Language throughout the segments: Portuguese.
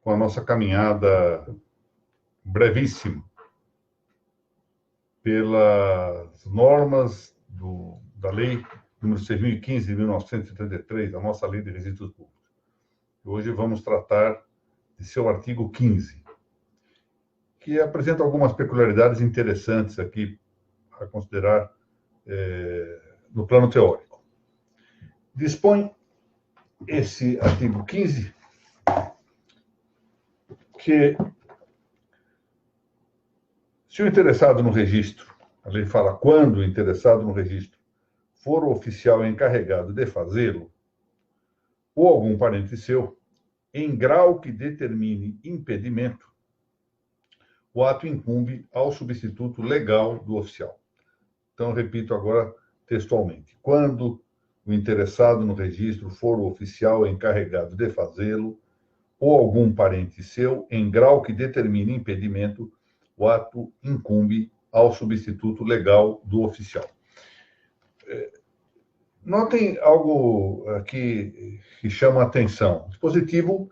com a nossa caminhada brevíssima pelas normas da Lei número 6.015 de 1973, a nossa Lei de Registros Públicos. Hoje vamos tratar de seu artigo 15, que apresenta algumas peculiaridades interessantes aqui a considerar no plano teórico. Dispõe esse artigo 15 que, se o interessado no registro, a lei fala quando o interessado no registro for o oficial encarregado de fazê-lo, ou algum parente seu, em grau que determine impedimento, o ato incumbe ao substituto legal do oficial. Então, repito agora textualmente. Quando o interessado no registro for o oficial encarregado de fazê-lo, ou algum parente seu, em grau que determine impedimento, o ato incumbe ao substituto legal do oficial. Notem algo aqui que chama a atenção. O dispositivo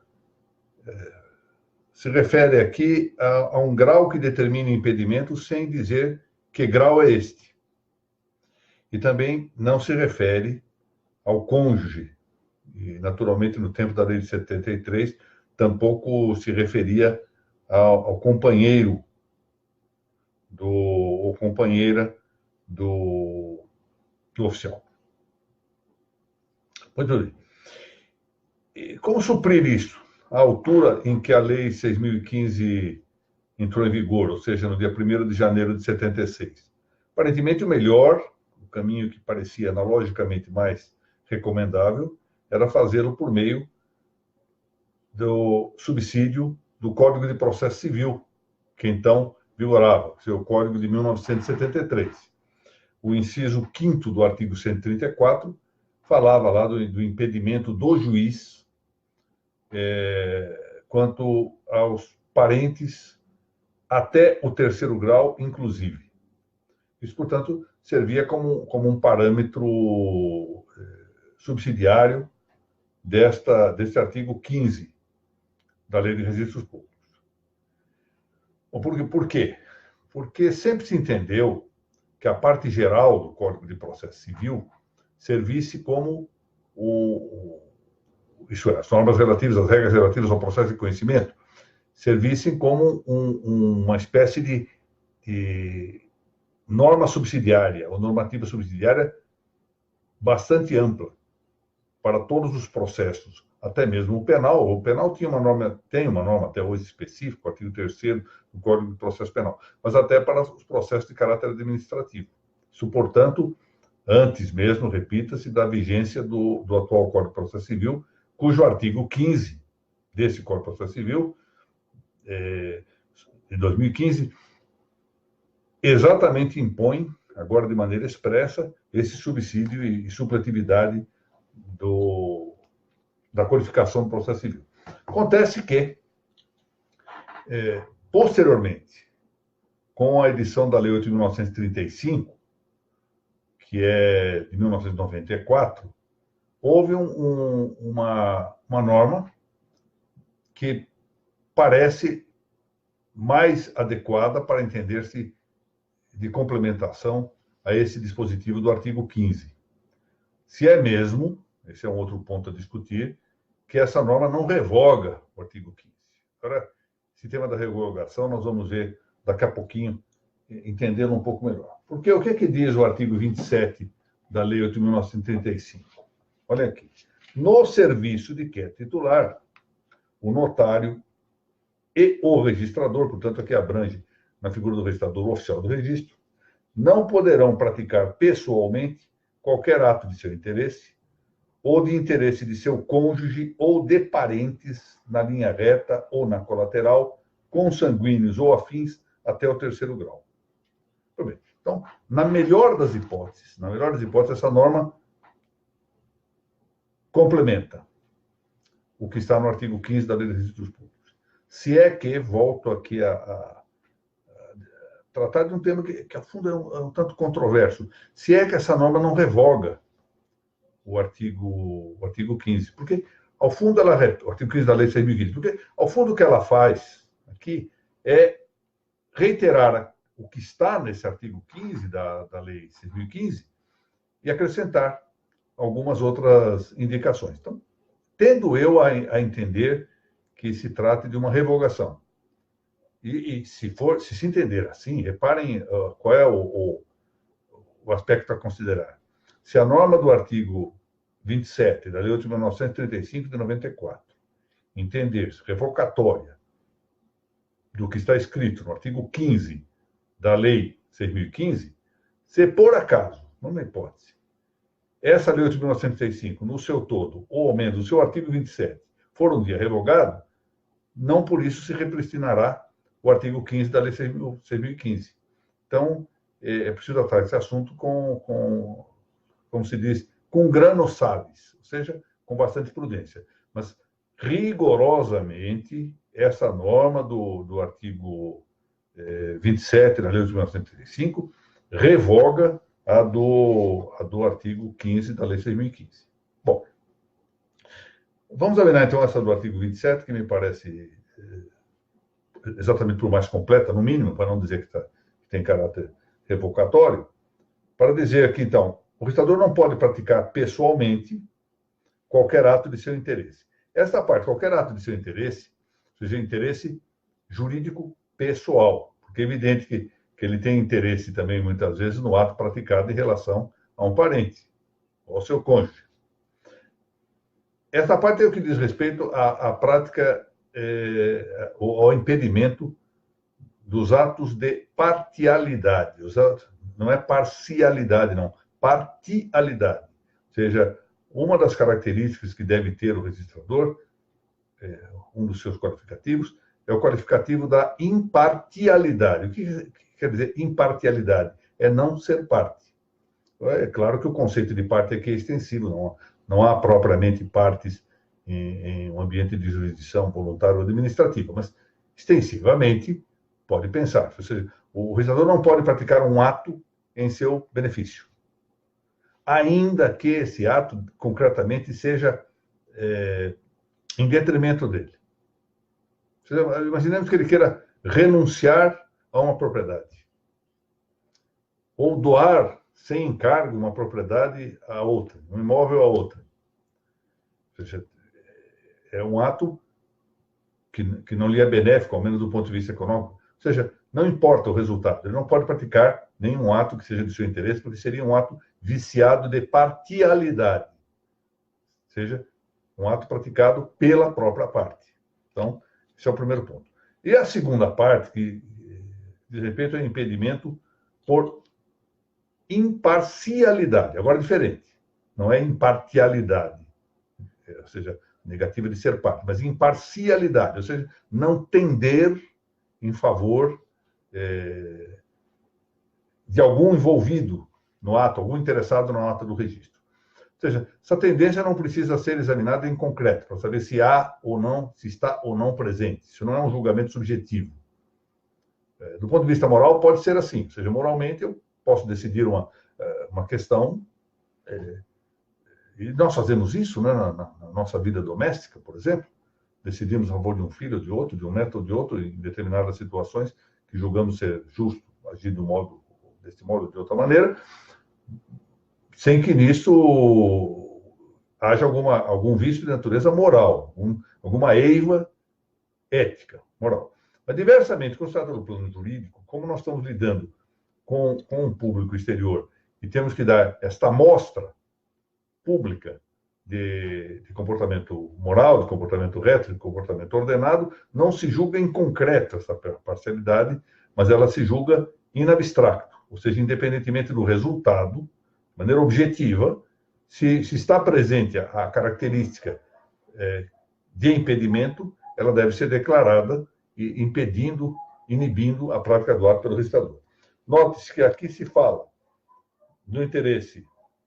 se refere aqui a um grau que determina impedimento sem dizer que grau é este. E também não se refere ao cônjuge. E, naturalmente, no tempo da Lei de 73, tampouco se referia ao companheiro ou companheira do oficial. Muito bem. E como suprir isso? À altura em que a Lei 6.015 entrou em vigor, ou seja, no dia 1º de janeiro de 76. Aparentemente, o melhor, o caminho que parecia analogicamente mais recomendável, era fazê-lo por meio do subsídio do Código de Processo Civil, que então vigorava, seu Código de 1973. O inciso 5º do artigo 134 falava lá do impedimento do juiz quanto aos parentes até o 3º grau, inclusive. Isso, portanto, servia como um parâmetro subsidiário deste artigo 15 da Lei de Registros Públicos. Por quê? Porque sempre se entendeu que a parte geral do Código de Processo Civil servisse como as normas relativas, as regras relativas ao processo de conhecimento, servissem como uma espécie de norma subsidiária, ou normativa subsidiária bastante ampla para todos os processos, até mesmo o penal. O penal tem uma norma até hoje específica, o artigo 3º do Código de Processo Penal, mas até para os processos de caráter administrativo. Isso, portanto, antes mesmo, repita-se, da vigência do atual Código de Processo Civil, cujo artigo 15 desse Código de Processo Civil, de 2015, exatamente impõe, agora de maneira expressa, esse subsídio e supletividade da codificação do processo civil. Acontece que, posteriormente, com a edição da Lei 8.935, que é de 1994, houve uma norma que parece mais adequada para entender-se de complementação a esse dispositivo do artigo 15. Se é mesmo, esse é um outro ponto a discutir, que essa norma não revoga o artigo 15. Agora, esse tema da revogação nós vamos ver daqui a pouquinho, entendendo um pouco melhor. Porque o que é que diz o artigo 27 da Lei 8.935? Olha aqui. No serviço de que é titular, o notário e o registrador, portanto, aqui abrange na figura do registrador oficial do registro, não poderão praticar pessoalmente qualquer ato de seu interesse ou de interesse de seu cônjuge ou de parentes na linha reta ou na colateral, consanguíneos ou afins até o 3º grau. Muito bem. Então, na melhor das hipóteses, essa norma complementa o que está no artigo 15 da Lei de Registros Públicos. Se é que, volto aqui a tratar de um tema que a fundo é um tanto controverso, se é que essa norma não revoga o artigo 15. Porque ao fundo, o artigo 15 da Lei 6.015, porque, ao fundo, o que ela faz aqui é reiterar o que está nesse artigo 15 da Lei 6.015 e acrescentar algumas outras indicações. Então, tendo eu a entender que se trata de uma revogação. E se se entender assim, reparem qual é o aspecto a considerar. Se a norma do artigo 27 da Lei 8.935 de 94 entender-se revocatória do que está escrito no artigo 15 da Lei 6.015, se por acaso, numa hipótese, essa Lei 8.935, no seu todo, ou ao menos o seu artigo 27, for um dia revogado, não por isso se repristinará o artigo 15 da Lei 6.015. Então, é preciso tratar esse assunto como se diz, com grano sabes, ou seja, com bastante prudência. Mas, rigorosamente, essa norma do artigo 27 da Lei de 1935 revoga a do artigo 15 da Lei 6.015. Bom, vamos examinar, então, essa do artigo 27, que me parece exatamente por mais completa, no mínimo, para não dizer que tem caráter revocatório, para dizer que, então, o registrador não pode praticar pessoalmente qualquer ato de seu interesse. Esta parte, qualquer ato de seu interesse, seja interesse jurídico pessoal, porque é evidente que ele tem interesse também, muitas vezes, no ato praticado em relação a um parente, ou ao seu cônjuge. Esta parte é o que diz respeito à prática, ao impedimento dos atos de partialidade. Não é parcialidade, não. Partialidade. Ou seja, uma das características que deve ter o registrador, um dos seus qualificativos, é o qualificativo da impartialidade. O que quer dizer impartialidade? É não ser parte. É claro que o conceito de parte aqui é extensivo, não há propriamente partes em um ambiente de jurisdição voluntária ou administrativa, mas extensivamente pode pensar. Ou seja, o registrador não pode praticar um ato em seu benefício, ainda que esse ato concretamente seja em detrimento dele. Imaginemos que ele queira renunciar a uma propriedade ou doar sem encargo uma propriedade a outra, um imóvel a outra. Ou seja, é um ato que não lhe é benéfico, ao menos do ponto de vista econômico. Ou seja, não importa o resultado, ele não pode praticar nenhum ato que seja de seu interesse, porque seria um ato viciado de partialidade. Ou seja, um ato praticado pela própria parte. Então, esse é o primeiro ponto. E a segunda parte, que diz respeito ao impedimento por imparcialidade. Agora, diferente. Não é impartialidade, ou seja, negativa de ser parte, mas imparcialidade, ou seja, não tender em favor de algum envolvido no ato, algum interessado no ato do registro. Ou seja, essa tendência não precisa ser examinada em concreto, para saber se há ou não, se está ou não presente. Isso não é um julgamento subjetivo. Do ponto de vista moral, pode ser assim. Ou seja, moralmente, eu posso decidir uma questão, e nós fazemos isso, né, na nossa vida doméstica, por exemplo. Decidimos a favor de um filho ou de outro, de um neto ou de outro, em determinadas situações que julgamos ser justo agir desse modo ou de outra maneira, sem que nisso haja algum vício de natureza moral, alguma eiva ética, moral. Mas, diversamente, considerado no plano jurídico, como nós estamos lidando com um público exterior e temos que dar esta amostra pública de comportamento moral, de comportamento reto, de comportamento ordenado, não se julga em concreto essa parcialidade, mas ela se julga in abstracto, ou seja, independentemente do resultado, de maneira objetiva, se está presente a característica de impedimento, ela deve ser declarada e inibindo a prática do ato pelo registrador. Note-se que aqui se fala no interesse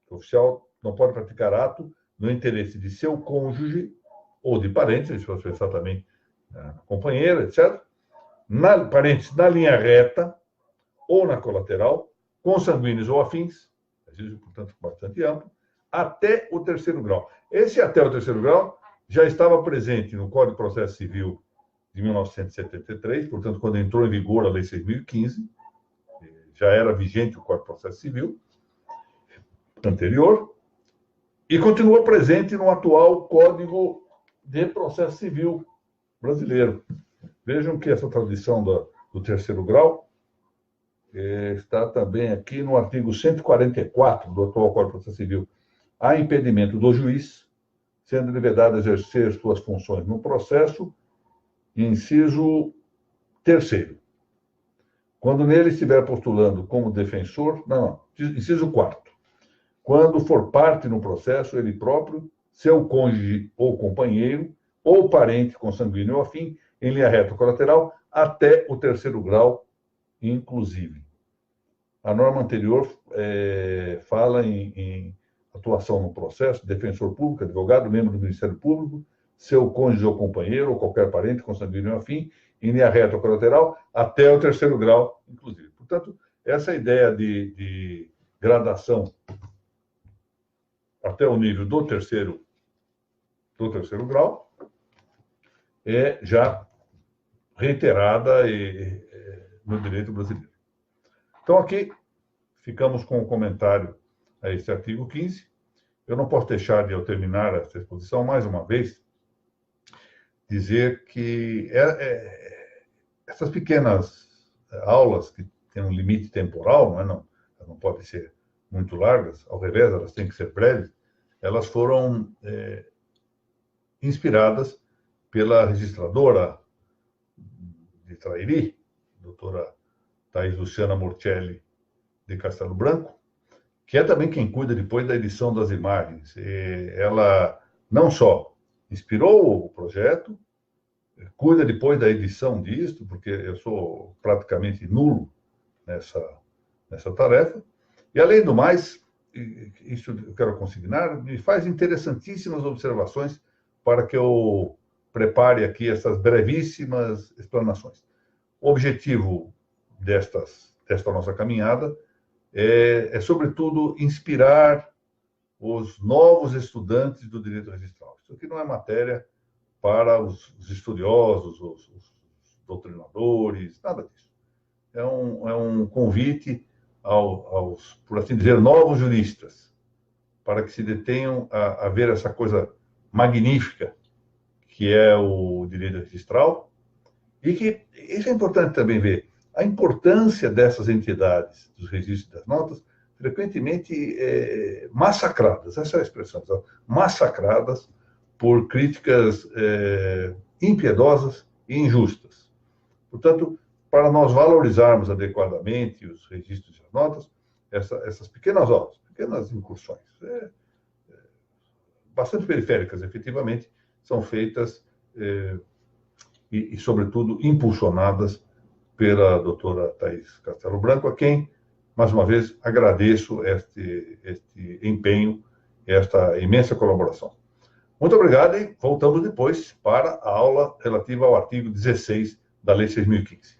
o oficial não pode praticar ato no interesse de seu cônjuge ou de parentes, isso pode pensar também na companheira, etc. Parentes na linha reta ou na colateral, consanguíneos ou afins, portanto, bastante amplo, até o terceiro grau. Esse até o terceiro grau já estava presente no Código de Processo Civil de 1973, portanto, quando entrou em vigor a Lei 6.015, já era vigente o Código de Processo Civil anterior, e continua presente no atual Código de Processo Civil brasileiro. Vejam que essa tradição do terceiro grau está também aqui no artigo 144 do atual Código de Processo Civil. Há impedimento do juiz, sendo ele vedado exercer suas funções no processo, inciso 3º. Quando nele estiver postulando como defensor, inciso 4º. Quando for parte no processo, ele próprio, seu cônjuge ou companheiro, ou parente consanguíneo ou afim, em linha reta ou colateral, até o terceiro grau, inclusive. A norma anterior fala em atuação no processo, defensor público, advogado, membro do Ministério Público, seu cônjuge ou companheiro, ou qualquer parente consanguíneo ou afim, em linha reta ou colateral, até o terceiro grau, inclusive. Portanto, essa ideia de gradação até o nível do terceiro grau é já reiterada no direito brasileiro. Então, aqui ficamos com o comentário a esse artigo 15. Eu não posso deixar de, ao terminar essa exposição, mais uma vez, dizer que essas pequenas aulas que têm um limite temporal, elas não podem ser muito largas, ao revés, elas têm que ser breves, elas foram inspiradas pela registradora de Trairi, doutora Thais Luciana Morcelli de Castelo Branco, que é também quem cuida depois da edição das imagens. Ela não só inspirou o projeto, cuida depois da edição disto, porque eu sou praticamente nulo nessa tarefa, e, além do mais, isso eu quero consignar, me faz interessantíssimas observações para que eu prepare aqui essas brevíssimas explanações. O objetivo desta nossa caminhada sobretudo, inspirar os novos estudantes do direito registral. Isso aqui não é matéria para os estudiosos, os doutrinadores, nada disso. É um convite aos, por assim dizer, novos juristas, para que se detenham a ver essa coisa magnífica que é o direito registral, e que, isso é importante também ver, a importância dessas entidades, dos registros das notas, frequentemente massacradas, essa é a expressão, massacradas por críticas impiedosas e injustas. Portanto, para nós valorizarmos adequadamente os registros e as notas, essas pequenas obras, pequenas incursões, bastante periféricas, efetivamente, são feitas e, sobretudo, impulsionadas pela doutora Thais Castelo Branco, a quem, mais uma vez, agradeço este empenho, esta imensa colaboração. Muito obrigado e voltamos depois para a aula relativa ao artigo 16 da Lei 6.015.